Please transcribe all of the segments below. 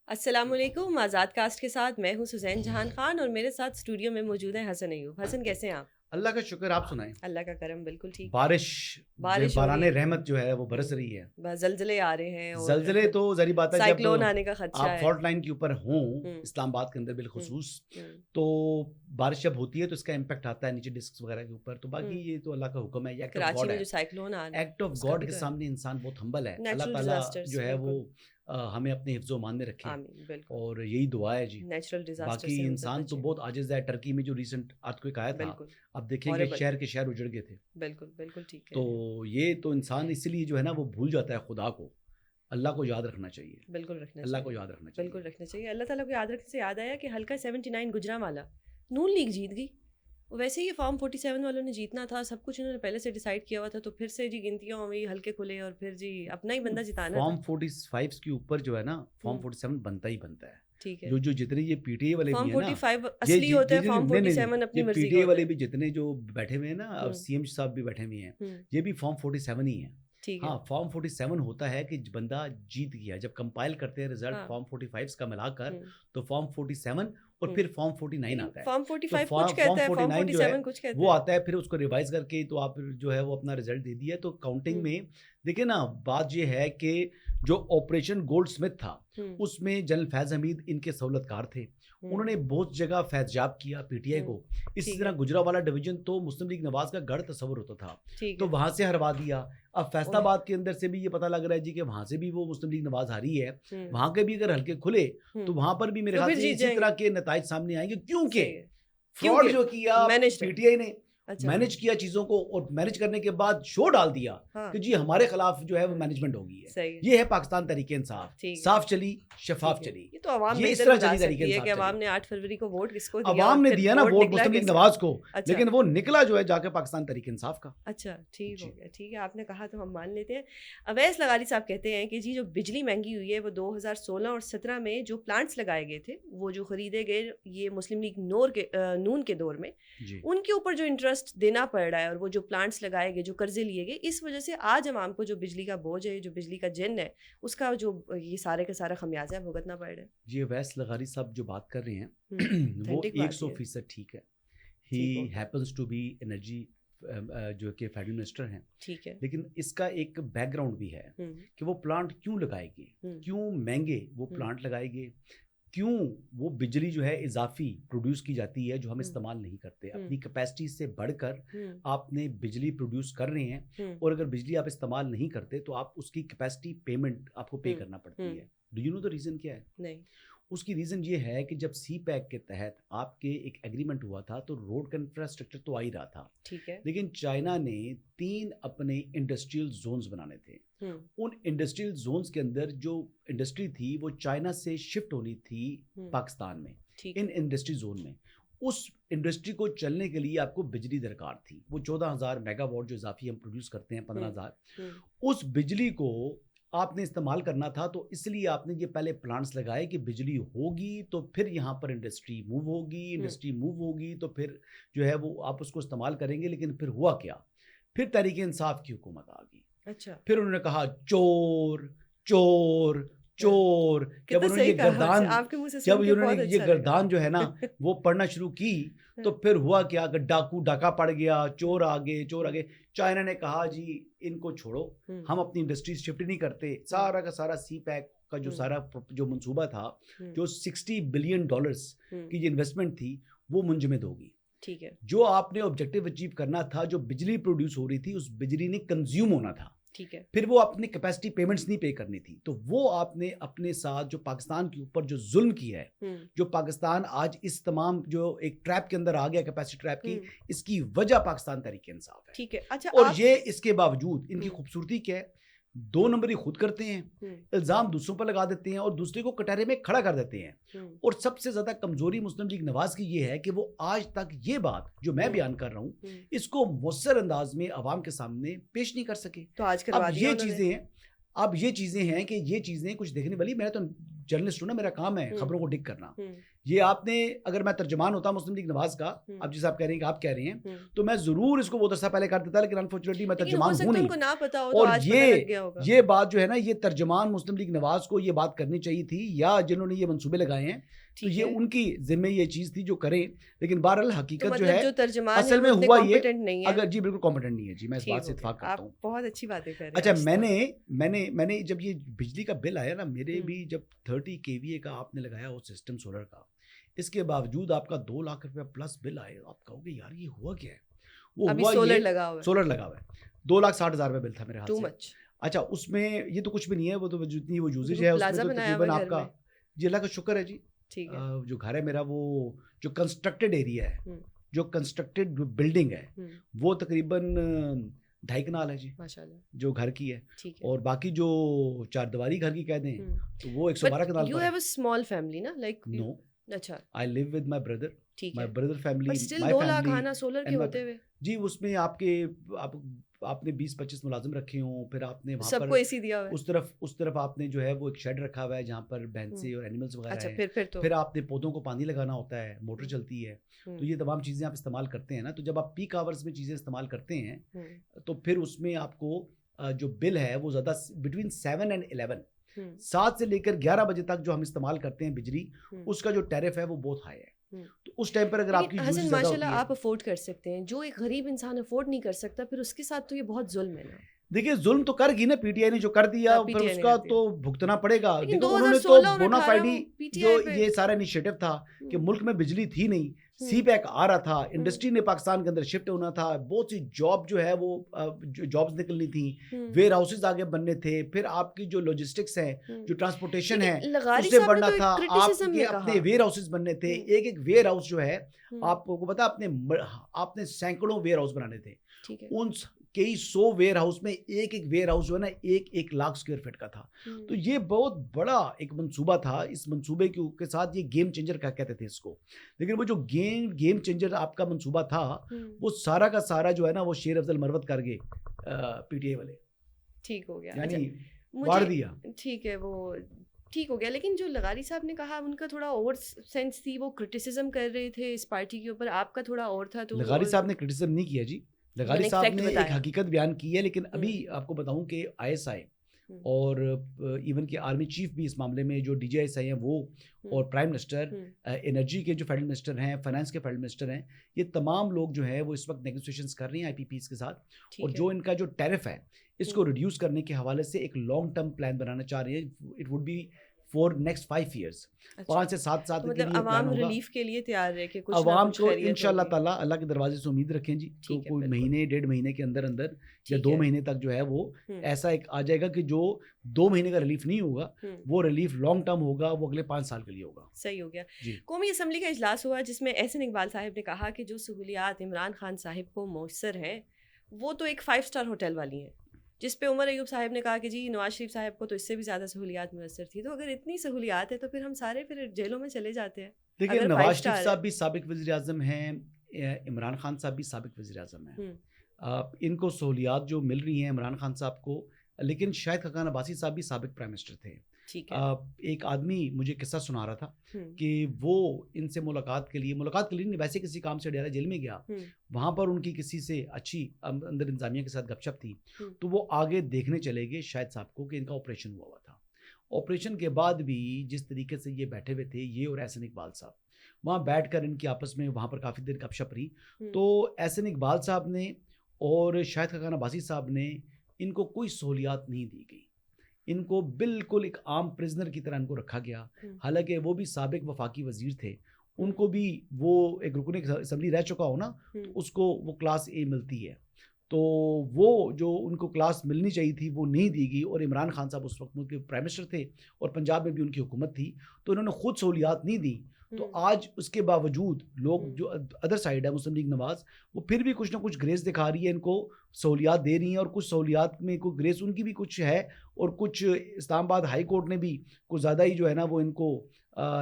السلام علیکم. آزاد کاسٹ کے ساتھ میں ہوں سزین جہان خان اور میرے ساتھ اسٹوڈیو میں موجود ہیں حسن ایوب. حسن کیسے ہیں آپ؟ اللہ کا شکر. آپ سنائیں. اللہ کا کرم بالکل ٹھیک. بارش باران رحمت جو ہے وہ برس رہی ہے, زلزلے آ رہے ہیں, زلزلے تو ظاہری بات ہے جب سائیکلون آنے کا خدشہ آپ ہے. فالٹ لائن کے اوپر ہوں اسلام آباد کے اندر بالخصوص, تو بارش جب ہوتی ہے تو اس کا امپیکٹ آتا ہے نیچے ڈسکس وغیرہ کے اوپر. تو باقی یہ تو اللہ کا حکم ہے, یہ کراچی میں جو سائیکلون آ رہا ہے, ایکٹ آف گاڈ کے سامنے انسان بہت ہمبل ہے. اللہ تعالیٰ جو ہے وہ ہمیں اپنے حفظ و امان میں رکھے اور یہی دعا ہے جی. نیچرل ڈیزاسٹر باقی انسان تو بہت عاجز ہے. ٹرکی میں جو ریسنٹ ارتھکویک آیا تھا, اب دیکھیں گے شہر کے شہر اجڑ گئے تھے. بالکل بالکل ٹھیک ہے. تو یہ تو انسان اس لیے جو ہے نا وہ بھول جاتا ہے خدا کو. اللہ کو یاد رکھنا چاہیے. بالکل رکھنا اللہ کو یاد رکھنا چاہیے. بالکل رکھنا چاہیے. اللہ تعالیٰ کو یاد رکھنے سے یاد آیا کہ حلقہ 79 گجرانوالہ نون لیگ جیت گئی. ویسے ہی فارم 47 والوں نے جیتنا تھا, سب کچھ انہوں نے پہلے سے ڈیسائیڈ کیا ہوا تھا, تو پھر سے جی گنتیاں ہوئی, ہلکے کھلے, اور پھر جی اپنا ہی بندہ جتانا. فارم 45 کے اوپر جو ہے نا فارم 47 بنتا ہی بنتا ہے. ٹھیک ہے. جو جتنے یہ پی ٹی اے والے بھی ہیں نا, فارم 45 اصلی ہوتا ہے, فارم 47 اپنی مرضی پی ٹی اے والے بھی جتنے جو بیٹھے ہوئے ہیں نا, اب سی ایم صاحب بھی بیٹھے ہوئے ہیں, یہ بھی فارم 47 ہی ہیں. ہاں, فارم 47 ہوتا ہے کہ بندہ جیت گیا. جب کمپائل کرتے ہیں رزلٹ فارم 45 کا ملا کر, تو فارم 47 اور پھر فارم 49 آتا ہے. فارم 45 کچھ کہتا ہے, فارم 47 کچھ کہتا ہے, وہ آتا ہے. پھر اس کو ریوائز کر کے تو آپ جو ہے وہ اپنا رزلٹ دے دیا. تو کاؤنٹنگ میں دیکھیں نا, بات یہ ہے کہ جو آپریشن گولڈ سمتھ تھا اس میں جنرل فیض حمید ان کے سہولت کار تھے. انہوں نے بہت جگہ فیضیاب کیا پی ٹی آئی کو. اسی طرح گجرانوالہ ڈویژن تو مسلم لیگ نواز کا گڑھ تصور ہوتا تھا, تو وہاں سے ہروا دیا. اب فیصل آباد کے اندر سے بھی یہ پتہ لگ رہا ہے جی کہ وہاں سے بھی وہ مسلم لیگ نواز ہاری ہے. وہاں کے بھی اگر ہلکے کھلے تو وہاں پر بھی میرے خیال سے اسی طرح کے نتائج سامنے آئیں گے, کیونکہ فراڈ جو کیا پی ٹی آئی نے مینج کیا چیزوں کو, اور مینج کرنے کے بعد شو ڈال دیا کہ جی ہمارے خلاف جو ہے وہ مینجمنٹ ہوگی ہے. یہ ہے پاکستان تحریک انصاف, صاف چلی شفاف چلی. یہ تو عوام یہ اس طرح چلی تحریک انصاف. عوام نے 8 فروری کو ووٹ کس کو دیا, عوام نے دیا نا ووٹ مسلم لیگ نواز کو, لیکن وہ نکلا جو ہے جا کے پاکستان تحریک انصاف کا. اچھا ٹھیک ہو گیا, ٹھیک ہے, آپ نے کہا تو ہم مان لیتے ہیں. اویس لغاری صاحب کہتے ہیں کہ جی جو بجلی مہنگی ہوئی ہے وہ 2016 اور 17 میں جو پلانٹس لگائے گئے تھے, وہ جو خریدے گئے یہ مسلم لیگ نون کے دور میں, ان کے اوپر جو انٹرسٹ دینا پڑ رہا ہے, اور وہ جو پلانٹس لگائے گئے, جو قرضے لیے گئے, اس وجہ سے آج عوام کو جو بجلی کا بوجھ ہے, جو بجلی کا جن ہے, اس کا جو یہ سارے کا سارا خمیازہ بھگتنا پڑ رہا ہے. جی اویس لغاری صاحب جو بات کر رہے ہیں وہ 100% ٹھیک ہے. ہی ہیپنس ٹو بی انرجی جو کہ فیڈرل منسٹر ہیں, ٹھیک ہے, لیکن اس کا ایک بیک گراؤنڈ بھی ہے کہ وہ پلانٹ کیوں لگائے گے, کیوں مہنگے وہ پلانٹ لگائے گے, کیوں وہ بجلی جو ہے اضافی پروڈیوس کی جاتی ہے جو ہم استعمال نہیں کرتے. اپنی کیپیسٹی سے بڑھ کر آپ نے بجلی پروڈیوس کر رہے ہیں, اور اگر بجلی آپ استعمال نہیں کرتے تو آپ اس کی کیپیسٹی پیمنٹ آپ کو پے کرنا پڑتی ہے. Do you know the reason کیا ہے؟ نہیں. اس کی ریزن یہ ہے کہ جب سی پیک کے تحت آپ کے ایک ایگریمنٹ ہوا تھا تو روڈ کا انفراسٹرکچر تو آ ہی رہا تھا, ٹھیک ہے, لیکن چائنا نے 3 اپنے انڈسٹریل زونز بنانے تھے. ان انڈسٹریل زونز کے اندر جو انڈسٹری تھی وہ چائنا سے شفٹ ہونی تھی پاکستان میں. ان انڈسٹری زون میں اس انڈسٹری کو چلنے کے لیے آپ کو بجلی درکار تھی. وہ 14,000 میگا واٹ جو اضافی ہم پروڈیوس کرتے ہیں 15,000, اس بجلی کو آپ نے استعمال کرنا تھا. تو اس لیے آپ نے یہ پہلے پلانٹس لگائے کہ بجلی ہوگی تو پھر یہاں پر انڈسٹری موو ہوگی, انڈسٹری موو ہوگی تو پھر جو ہے وہ آپ اس کو استعمال کریں گے. لیکن پھر ہوا کیا, پھر تحریک انصاف کی حکومت آ گئی. اچھا, پھر انہوں نے کہا چور چور چور. جب انہوں نے یہ گردان جو ہے نا وہ پڑھنا شروع کی تو پھر ہوا کیا کہ ڈاکہ پڑ گیا, چور آگے چور آگے. چائنا نے کہا جی ان کو چھوڑو, ہم اپنی انڈسٹریز شفٹ نہیں کرتے. سارا کا سارا سی پیک کا جو سارا جو منصوبہ تھا, جو $60 بلین کی جو انویسٹمنٹ تھی وہ منجمد ہوگی. ٹھیک ہے, جو آپ نے آبجیکٹیو اچیو کرنا تھا, جو بجلی پروڈیوس ہو رہی تھی اس بجلی نے کنزیوم ہونا تھا. ٹھیک ہے, پھر وہ اپنی کیپیسٹی پیمنٹس نہیں پے کرنی تھی. تو وہ آپ نے اپنے ساتھ جو پاکستان کے اوپر جو ظلم کیا ہے, جو پاکستان آج اس تمام جو ایک ٹریپ کے اندر آ گیا کیپیسٹی ٹریپ کی, اس کی وجہ پاکستان تحریک انصاف ہے. ٹھیک ہے. اچھا, اور یہ اس کے باوجود ان کی خوبصورتی کیا ہے, 2 نمبری خود کرتے ہیں, الزام دوسروں پر لگا دیتے ہیں اور دوسرے کو کٹہرے میں کھڑا کر دیتے ہیں. اور سب سے زیادہ کمزوری مسلم لیگ نواز کی یہ ہے کہ وہ آج تک یہ بات جو میں بیان کر رہا ہوں اس کو مؤثر انداز میں عوام کے سامنے پیش نہیں کر سکے. تو آج اب یہ چیزیں ہیں کہ یہ چیزیں کچھ دیکھنے والی. میں تو جرنلسٹ ہوں نا, میرا کام ہے خبروں کو ڈگ کرنا. یہ آپ نے, اگر میں ترجمان ہوتا مسلم لیگ نواز کا، اب جیسے آپ کہہ رہے ہیں کہ آپ کہہ رہے ہیں، تو میں ضرور اس کو بہت عرصہ پہلے کر دیتا، لیکن انفارچونیٹلی میں ترجمان ہوں نہیں. اور یہ بات جو ہے نا، یہ ترجمان مسلم لیگ نواز کو یہ بات کرنی چاہیے تھی، یا جنہوں نے یہ منصوبے لگائے ہیں تو یہ ان کی ذمہ یہ چیز تھی جو کریں. لیکن بہرحال حقیقت جو ہے اصل میں ہوا یہ، اگر جی بالکل کمپیٹنٹ نہیں ہے جی، میں اس بات سے اتفاق کرتا ہوں. بہت اچھی باتیں کر رہے ہیں. اچھا، میں نے جب یہ بجلی کا بل آیا نا میرے بھی، جب 30 kVA کا آپ نے لگایا وہ سسٹم سولر کا، اس کے باوجود آپ کا 2 لاکھ روپے پلس بل آئے، آپ کہو گے یار یہ ہوا کیا ہے؟ وہ ہوا سولر لگا ہوا ہے. 2,60,000 روپے بل تھا میرے ہاتھ سے. اچھا، اس میں یہ تو کچھ بھی نہیں ہے، وہ تو جتنی وہ یوزیج ہے اس میں تو تقریباً آپ کا، جی اللہ کا شکر ہے جی، جو گھر ہے میرا، وہ جو کنسٹرکٹڈ ایریا ہے، جو کنسٹرکٹڈ بلڈنگ ہے، وہ تقریباً 2.5 کنال ہے جی جو گھر کی ہے. اور باقی جو 4 دیواری گھر کی کہہ دیں تو وہ 112 کنال پر ہے. You have a small family نا, like no. اچھا, I live with my brother. My brother family, but still my 2 family. Lakh آنا سولر کے ہوتے ہوئے جی. اس میں آپ نے 20-25 ملازم رکھے ہوں، پھر آپ نے وہاں سب پر کو اسی دیا ہوا ہے. اس طرف آپ نے جو ہے وہ ایک شیڈ رکھا ہوا ہے جہاں پر بھینسیں اور اینیملز وغیرہ ہیں. پھر آپ نے پودوں کو پانی لگانا ہوتا ہے، موٹر چلتی ہے، تو یہ تمام چیزیں آپ استعمال کرتے ہیں نا. تو جب آپ پیک آورز میں چیزیں استعمال کرتے ہیں تو پھر اس میں آپ کو جو بل ہے وہ زیادہ بٹوین 7 and 11، 7 سے لے کر 11 بجے تک جو ہم استعمال کرتے ہیں بجلی، اس کا جو ٹیرف ہے وہ بہت ہائی ہے. تو اس ٹائم پر اگر آپ کی حسن ماشاءاللہ آپ افورڈ کر سکتے ہیں، جو ایک غریب انسان افورڈ نہیں کر سکتا پھر اس کے ساتھ تو یہ بہت ظلم ہے نا. دیکھیے ظلم تو کر گئی نا پی ٹی آئی نے، جو کر دیا پھر اس کا تو بھگتنا پڑے گا. دیکھو انہوں نے تو بونافائیڈی جو یہ سارا انیشیٹو تھا کہ ملک میں بجلی تھی نہیں، سی پیک آ رہا تھا، انڈسٹری نے پاکستان کے اندر شفٹ ہونا تھا، بہت سی جاب جو ہے وہ جابز نکلنی تھیں، ویئر ہاؤسز آگے بننے تھے، پھر آپ کی جو لاجسٹکس ہیں، جو ٹرانسپورٹیشن ہے اس سے بڑھنا تھا، آپ کے اپنے ویئر ہاؤسز بننے تھے. ایک ویئر ہاؤس جو ہے آپ کو پتا، آپ نے سینکڑوں ویئر ہاؤس بنانے تھے. ان کئی 100 ویئر ہاؤس میں ایک ویئر ہاؤس جو ہے نا 1 لاکھ اسکوائر فٹ کا تھا. تو یہ بہت بڑا ایک منصوبہ تھا. اس منصوبے کے ساتھ یہ گیم چینجر کہتے تھے اس کو. لیکن وہ جو گیم چینجر آپ کا منصوبہ تھا وہ سارا کا سارا جو ہے نا وہ شیر افضل مروت کر گئے پی ٹی آئی والے. ٹھیک ہو گیا، یعنی واڑ دیا. ٹھیک ہے، وہ ٹھیک ہو گیا. لیکن جو لغاری صاحب نے کہا ان کا تھوڑا اور سینس تھی، وہ کرٹیسزم کر رہے تھے اس پارٹی کے اوپر، آپ کا تھوڑا اور تھا. تو لغاری صاحب نے کرٹیسزم نہیں کیا جی، لغاری صاحب نے ایک حقیقت بیان کی ہے. لیکن ابھی آپ کو بتاؤں کہ ISI اور ایون کہ آرمی چیف بھی اس معاملے میں، جو DGI ہیں وہ، اور پرائم منسٹر، انرجی کے جو فیڈرل منسٹر ہیں، فائنانس کے فیڈرل منسٹر ہیں، یہ تمام لوگ جو ہے وہ اس وقت نیگوسیشنز کر رہے ہیں IPPs کے ساتھ. اور جو ان کا جو ٹیرف ہے اس کو ریڈیوس کرنے کے حوالے سے ایک لانگ ٹرم پلان بنانا چاہ رہے ہیں. It would be for next 5 years، 5 سے 7 سال کے لیے عوام ریلیف کے لیے تیار ہے کہ کچھ عوام کو انشاءاللہ تعالیٰ اللہ کے دروازے سے امید رکھیں جی. تو کوئی مہینے 1.5 مہینے کے اندر یا 2 مہینے تک جو ہے وہ ایسا ایک آ جائے گا کہ جو 2 مہینے کا ریلیف نہیں ہوگا، وہ ریلیف لانگ ٹرم ہوگا، وہ اگلے 5 سال کے لیے ہوگا. صحیح ہو گیا. قومی اسمبلی کا اجلاس ہوا جس میں احسن اقبال صاحب نے کہا کہ جو سہولیات عمران خان صاحب کو میسر ہیں وہ تو ایک 5 اسٹار ہوٹل والی ہیں، جس پہ عمر ایوب صاحب نے کہا کہ جی نواز شریف صاحب کو تو اس سے بھی زیادہ سہولیات میسر تھی. تو اگر اتنی سہولیات ہے تو پھر ہم سارے پھر جیلوں میں چلے جاتے ہیں. دیکھیں نواز شریف صاحب بھی سابق وزیر اعظم ہیں، عمران خان صاحب بھی سابق وزیر اعظم ہیں. ان کو سہولیات جو مل رہی ہیں عمران خان صاحب کو، لیکن شاہد خاقان عباسی صاحب بھی سابق پرائم منسٹر تھے. ایک آدمی مجھے قصہ سنا رہا تھا کہ وہ ان سے ملاقات کے لیے نہیں، ویسے کسی کام سے ڈیرا جیل میں گیا، وہاں پر ان کی کسی سے اچھی اندر انتظامیہ کے ساتھ گپ شپ تھی، تو وہ آگے دیکھنے چلے گئے شاہد صاحب کو کہ ان کا آپریشن ہوا تھا. آپریشن کے بعد بھی جس طریقے سے یہ بیٹھے ہوئے تھے، یہ اور احسن اقبال صاحب، وہاں بیٹھ کر ان کی آپس میں وہاں پر کافی دیر گپ شپ رہی. تو احسن اقبال صاحب نے اور شاہد خاقان عباسی صاحب نے ان کو کوئی سہولیات نہیں دی گئی. ان کو بالکل ایک عام پرزنر کی طرح ان کو رکھا گیا. حالانکہ وہ بھی سابق وفاقی وزیر تھے، ان کو بھی وہ ایک رکن اسمبلی رہ چکا ہو نا، اس کو وہ کلاس A ملتی ہے. تو وہ جو ان کو کلاس ملنی چاہیے تھی وہ نہیں دی گئی. اور عمران خان صاحب اس وقت ملک کے پرائم منسٹر تھے اور پنجاب میں بھی ان کی حکومت تھی، تو انہوں نے خود سہولیات نہیں دی. تو آج اس کے باوجود لوگ جو ادر سائڈ ہے مسلم لیگ نواز، وہ پھر بھی کچھ نہ کچھ گریس دکھا رہی ہے، ان کو سہولیات دے رہی ہیں. اور کچھ سہولیات میں کوئی گریس ان کی بھی کچھ ہے، اور کچھ اسلام آباد ہائی کورٹ نے بھی کچھ زیادہ ہی جو ہے نا وہ ان کو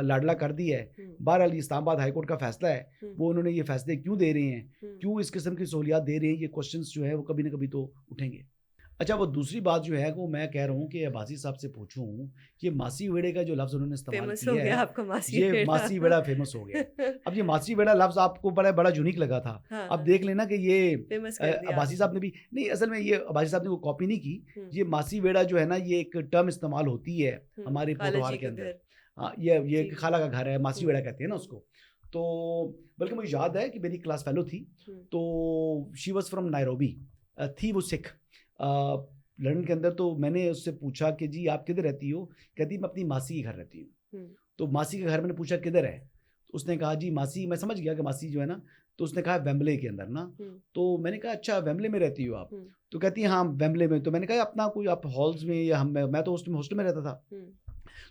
لاڈلا کر دی ہے. بہرحال اسلام آباد ہائی کورٹ کا فیصلہ ہے، وہ انہوں نے یہ فیصلے کیوں دے رہے ہیں، کیوں اس قسم کی سہولیات دے رہے ہیں، یہ کوشچنس جو ہے وہ کبھی نہ کبھی تو اٹھیں گے. اچھا وہ دوسری بات جو ہے وہ میں کہہ رہا ہوں کہ عباسی صاحب سے پوچھوں یہ ماسی ویڑے کا جو لفظ انہوں نے استعمال فیمس ہو کیا گیا ہے آپ کا ماسی یہ ویڑا. ماسی ویڑا فیمس ہو گیا. اب یہ ماسی ویڑا لفظ آپ کو بڑا یونیک لگا تھا. اب دیکھ لینا کہ یہ فیمس کر دیا عباسی صاحب نے بھی نہیں, اصل میں یہ عباسی صاحب نے کوئی کاپی نہیں کی. یہ ماسی ویڑا جو ہے نا یہ ایک ٹرم استعمال ہوتی ہے ہمارے پوٹوہار کے اندر. ہاں یہ خالہ کا گھر ہے, ماسی ویڑا کہتے ہیں نا اس کو. تو بلکہ مجھے یاد ہے کہ میری کلاس فیلو تھی تو شی واز فرام نائروبی, تھی وہ سکھ لندن کے اندر. تو میں نے اس سے پوچھا کہ جی آپ کدھر رہتی ہو؟ کہتی میں اپنی ماسی کے گھر رہتی ہوں. تو ماسی کے گھر میں نے پوچھا کدھر ہے؟ اس نے کہا جی ماسی, میں سمجھ گیا کہ ماسی جو ہے نا, تو اس نے کہا ویمبلے کے اندر نا. تو میں نے کہا اچھا ویمبلے میں رہتی ہو آپ؟ تو کہتی ہے ہاں ویمبلے میں. تو میں نے کہا اپنا کوئی آپ ہالز میں یا میں تو ہاسٹل میں رہتا تھا.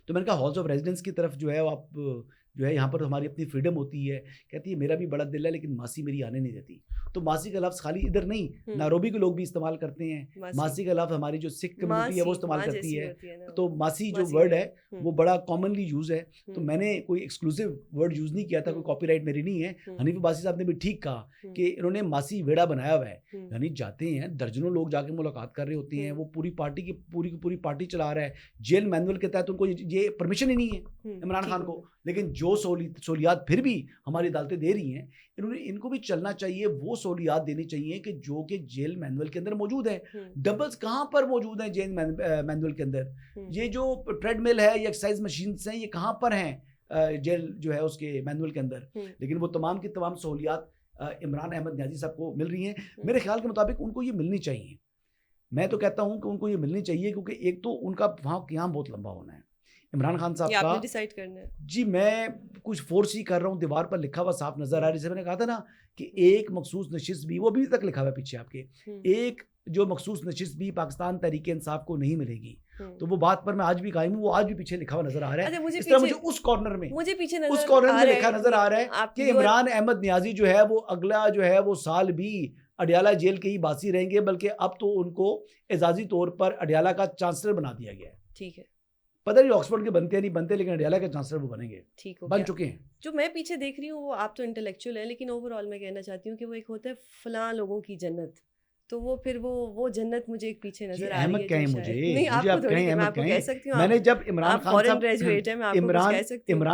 تو میں نے کہا ہالز آف ریزیڈنس کی طرف جو ہے آپ جو ہے یہاں پر ہماری اپنی فریڈم ہوتی ہے. کہتی ہے میرا بھی بڑا دل ہے لیکن ماسی میری آنے نہیں دیتی. تو ماسی کا لفظ خالی ادھر نہیں, نائروبی کے لوگ بھی استعمال کرتے ہیں. ماسی کا لفظ ہماری جو سکھ کمیونٹی ہے وہ استعمال کرتی ہے. تو ماسی جو ورڈ ہے وہ بڑا کامنلی یوز ہے. تو میں نے کوئی ایکسکلوسیو ورڈ یوز نہیں کیا تھا, کوئی کاپی رائٹ میری نہیں ہے. حنیف عباسی صاحب نے بھی ٹھیک کہا کہ انہوں نے ماسی ویڑا بنایا ہوا ہے. یعنی جاتے ہیں درجنوں لوگ جا کے ملاقات کر رہے ہوتے ہیں, وہ پوری پارٹی کی پوری پارٹی چلا رہا ہے. جیل مینول کے تحت ان کو یہ پرمیشن ہی نہیں ہے عمران خان کو, لیکن جو سہولیات پھر بھی ہماری عدالتیں دے رہی ہیں ان کو بھی چلنا چاہیے. وہ سہولیات دینی چاہیے کہ جو کہ جیل مینول کے اندر موجود ہے. ڈبلز کہاں پر موجود ہیں جیل مینول کے اندر؟ یہ جو ٹریڈ مل ہے یا ایکسرسائز مشینز ہیں یہ کہاں پر ہیں جیل جو ہے اس کے مینول کے اندر؟ لیکن وہ تمام کی تمام سہولیات عمران احمد نیازی صاحب کو مل رہی ہیں. میرے خیال کے مطابق ان کو یہ ملنی چاہیے. میں تو کہتا ہوں کہ ان کو یہ ملنی چاہیے کیونکہ ایک تو ان کا وہاں قیام بہت لمبا ہونا ہے. عمران خان صاحب کا ڈیسائیڈ کرنا ہے. جی میں کچھ فورس ہی کر رہا ہوں, دیوار پر لکھا ہوا صاف نظر آ رہا ہے. جیسے میں نے کہا تھا نا کہ ایک مخصوص نشست بھی, وہ ابھی تک لکھا ہوا ہے پیچھے آپ کے, ایک جو مخصوص نشست بھی پاکستان تحریک انصاف کو نہیں ملے گی. تو وہ بات پر میں آج بھی قائم ہوں, وہ آج بھی پیچھے لکھا ہوا نظر آ رہا ہے. اس طرح مجھے اس کارنر میں لکھا نظر آ رہا ہے کہ عمران احمد نیازی جو ہے وہ اگلا جو ہے وہ سال بھی اڈیالہ جیل کے ہی باسی رہیں گے, بلکہ اب تو ان کو اعزازی طور پر اڈیالہ کا چانسلر بنا دیا گیا ہے. ٹھیک ہے, پتہ نہیں آکسفورڈ کے بنتے نہیں بنتے, لیکن اڈیالہ کے چانسلر وہ بنیں گے, بن چکے ہیں. جو میں پیچھے دیکھ رہی ہوں وہ آپ تو انٹلیکچوئل ہیں, لیکن اوور آل میں کہنا چاہتی ہوں کہ وہ ایک ہوتا ہے فلاں لوگوں کی جنت, تو وہ پھر وہ جنت مجھے ایک پیچھے نظر آ رہی ہے. کہیں مجھے آپ کو کہہ سکتی ہوں, میں نے جب عمران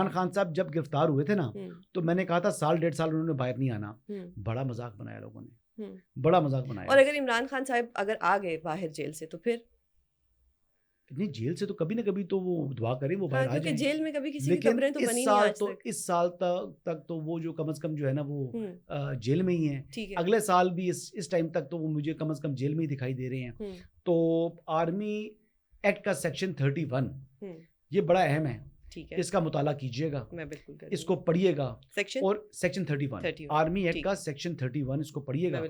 خان صاحب جب گرفتار ہوئے تھے نا, تو میں نے کہا تھا سال 1.5 سال انہوں نے باہر نہیں آنا. بڑا مذاق بنایا لوگوں نے, بڑا مذاق بنایا. اور اگر عمران خان صاحب اگر آ گئے باہر جیل سے تو پھر نہیں, جیل سے تو کبھی نہ کبھی تو وہ دعا کریں وہ باہر آ جائیں. جیل میں کبھی کسی کی خبریں تو بنی نہیں آج تک. اس سال تک تو وہ جو کم از کم جو ہے نا وہ جیل میں ہی ہیں. اگلے سال بھی اس ٹائم تک تو وہ مجھے کم از کم جیل میں ہی دکھائی دے رہے ہیں. تو آرمی ایکٹ کا سیکشن 31 یہ بڑا اہم ہے, اس کا مطالعہ کیجیے گا, اس کو پڑھیے گا. اور سیکشن 31 آرمی ایکٹ کا سیکشن 31 اس کو پڑھیے گا.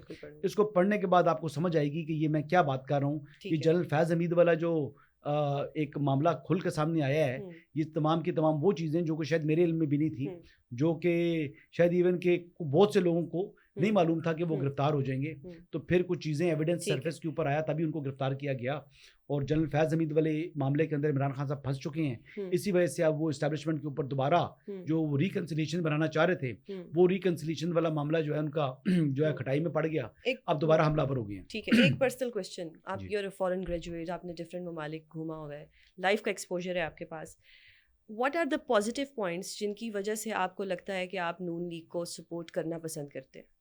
اس کو پڑھنے کے بعد آپ کو سمجھ آئے گی کہ یہ میں کیا بات کر رہا ہوں. کہ جنرل فیض حمید والا جو ایک معاملہ کھل کے سامنے آیا ہے, یہ تمام کی تمام وہ چیزیں جو کہ شاید میرے علم میں بھی نہیں تھی, جو کہ شاید ایون کہ بہت سے لوگوں کو نہیں معلوم تھا کہ وہ گرفتار ہو جائیں گے. تو پھر کچھ چیزیں ایویڈنس سرفیس کے اوپر آیا تبھی ان کو گرفتار کیا گیا. اور جنرل فیض حمید والے معاملے کے اندر عمران خان صاحب پھنس چکے ہیں. اسی وجہ سے اب وہ اسٹیبلشمنٹ کے اوپر دوبارہ جو وہ ریکنسیلیشن بنانا چاہ رہے تھے, وہ ریکنسیلیشن والا معاملہ جو ہے ان کا جو ہے کھٹائی میں پڑ گیا, اب دوبارہ حملہ آور ہو گئے ہیں. ٹھیک ہے, ایک پرسنل کوسچن, آپ you are a foreign graduate, آپ نے ڈفرینٹ ممالک گھوما ہوا ہے, لائف کا ایکسپوجر ہے آپ کے پاس. What are the positive points جن کی وجہ سے آپ کو لگتا ہے کہ آپ نون لیگ کو سپورٹ کرنا پسند کرتے ہیں؟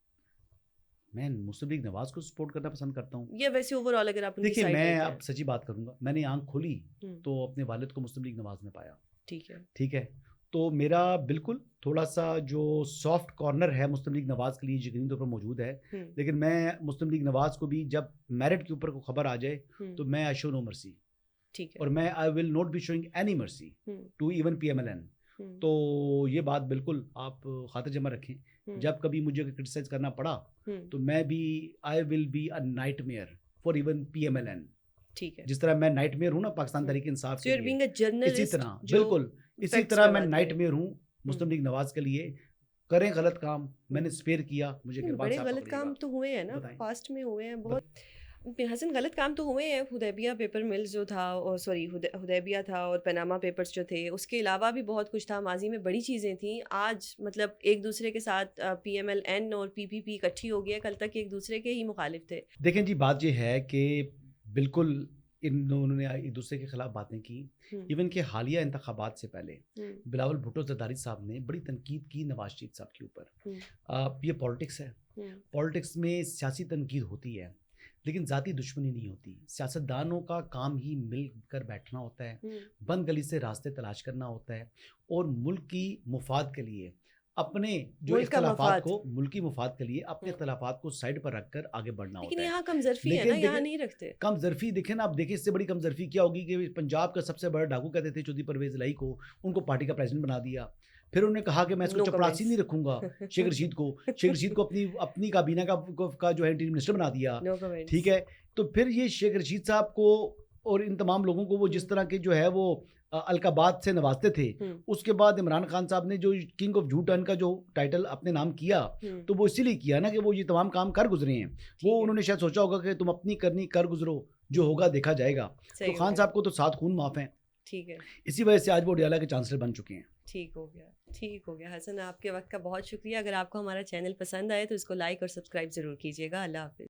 میں مسلم لیگ نواز کو سپورٹ کرنا پسند کرتا ہوں. یا ویسے اوور آل اگر آپ دیکھیے, میں اب سچی بات کروں گا, میں نے آنکھ کھولی تو اپنے والد کو مسلم لیگ نواز میں پایا. ٹھیک ہے, تو میرا بالکل تھوڑا سا جو سافٹ کارنر ہے مسلم لیگ نواز کے لیے یقینی طور پر موجود ہے. لیکن میں مسلم لیگ نواز کو بھی جب میرٹ کے اوپر کو خبر آ جائے تو میں آئی شو نو مرسی, اور میں I will not be showing any mercy to even PMLN. تو یہ بات بالکل آپ خاطر جمع رکھیں, جب کبھی مجھے کرٹیسائز کرنا پڑا تو میں بھی I will be a nightmare for even PMLN. ٹھیک ہے, جس طرح میں نائٹ میئر ہوں نا پاکستان تحریک انصاف کے لیے, اسی طرح بالکل اسی طرح میں نائٹ میئر ہوں مسلم لیگ نواز کے لیے. کریں غلط کام, میں نے اسپیئر کیا, مجھے بڑے غلط کام تو ہوئے ہیں نا, پاسٹ میں ہوئے ہیں بہت. حسن غلط کام تو ہوئے ہیں, حدیبیہ پیپر ملز جو تھا, اور سوری حدیبیہ تھا, اور پیناما پیپرز جو تھے, اس کے علاوہ بھی بہت کچھ تھا. ماضی میں بڑی چیزیں تھیں. آج مطلب ایک دوسرے کے ساتھ PMLN اور PPP اکٹھی ہو گیا, کل تک ایک دوسرے کے ہی مخالف تھے. دیکھیں جی, بات یہ ہے کہ بالکل انہوں نے ایک دوسرے کے خلاف باتیں کی. ایون کہ حالیہ انتخابات سے پہلے بلاول بھٹو زرداری صاحب نے بڑی تنقید کی نواز شریف صاحب کے اوپر. یہ پالیٹکس ہے, پالیٹکس میں سیاسی تنقید ہوتی ہے لیکن ذاتی دشمنی نہیں ہوتی. سیاستدانوں کا کام ہی مل کر بیٹھنا ہوتا ہے, بند گلی سے راستے تلاش کرنا ہوتا ہے اور ملک کی مفاد کے لیے اپنے جو اختلافات کو, ملکی مفاد کے لیے اپنے اختلافات کو سائڈ پر رکھ کر آگے بڑھنا ہوتا ہے. لیکن یہاں کم ظرفی ہے نا, یہاں نہیں رکھتے کم ظرفی. دیکھیں نا, آپ دیکھیں اس سے بڑی کم ظرفی کیا ہوگی کہ پنجاب کا سب سے بڑا ڈاکو کہتے تھے چودھری پرویز الہی کو, ان کو پارٹی کا پریزیڈنٹ بنا دیا. پھر انہوں نے کہا کہ میں اس کو چپڑاسی نہیں رکھوں گا شیخ رشید کو, شیخ رشید کو اپنی کابینہ کا جو ہے انٹریم منسٹر بنا دیا. ٹھیک ہے, تو پھر یہ شیخ رشید صاحب کو اور ان تمام لوگوں کو وہ جس طرح کے جو ہے وہ القابات سے نوازتے تھے, اس کے بعد عمران خان صاحب نے جو کنگ آف جھوٹ ٹرن کا جو ٹائٹل اپنے نام کیا تو وہ اسی لیے کیا نا کہ وہ یہ تمام کام کر گزرے ہیں. وہ انہوں نے شاید سوچا ہوگا کہ تم اپنی کرنی کر گزرو, جو ہوگا دیکھا جائے گا. تو خان صاحب کو تو 7 خون معاف ہیں. ٹھیک ہے, اسی وجہ سے آج وہ ڈیالہ کے چانسلر بن چکے ہیں. ٹھیک ہو گیا, ٹھیک ہو گیا. حسن, آپ کے وقت کا بہت شکریہ. اگر آپ کو ہمارا چینل پسند آئے تو اس کو لائک اور سبسکرائب ضرور کیجیے گا. اللہ حافظ.